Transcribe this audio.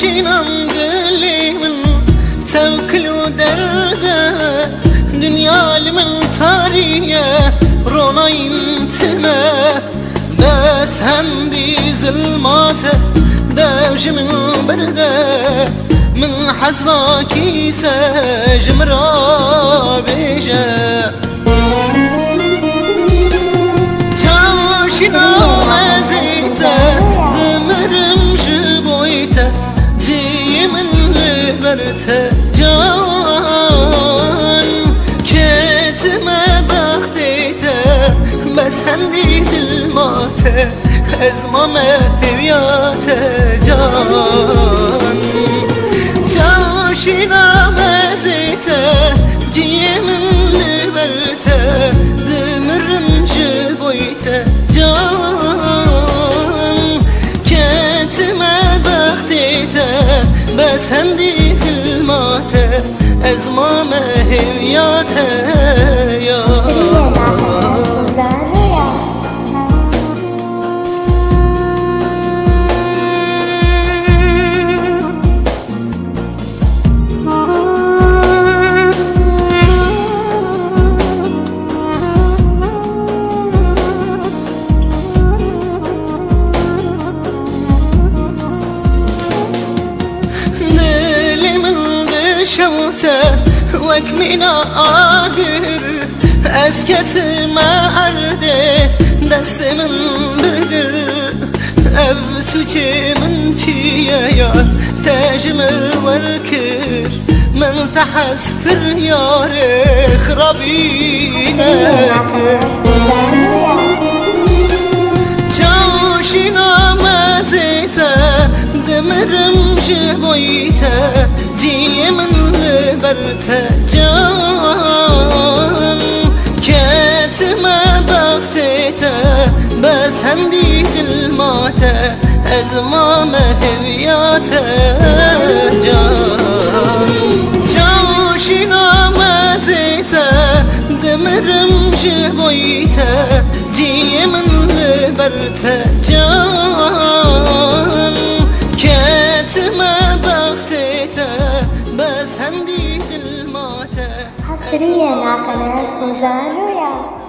جاشينان دلي من توكل ودرده دنيا لمن طاريه رونا يمتنا بس هندي ظلماته دوج من برده من حزنا كيسه جمرا بيجه جاشينا مزيته دمرم جبويته جي من لبرته جان كتمه بختيته بس هندي ظلماته ازمامه هوياته جان جاشينا مزيته جي من لبرته دمرم جبويته جان كتمه بختيته بس هندي ظلماته ازمامه هوياته يا شوته وكمينا آقر أسكت ما عرده دست من بقر أفسوچي من چيه يار تجمر وركر من تحسفر يار خرابي نكر جاشينا مزيته دمرم جبويته جي من لبرته جان كتمه بختيته بس هندي ظلماته ازمامه هوياته جان جاشينا مزيته دمرم جبويته جي من لبرته جان كتمه بختيته بس هندي ظلماته حصريا على قناة وزان رويا.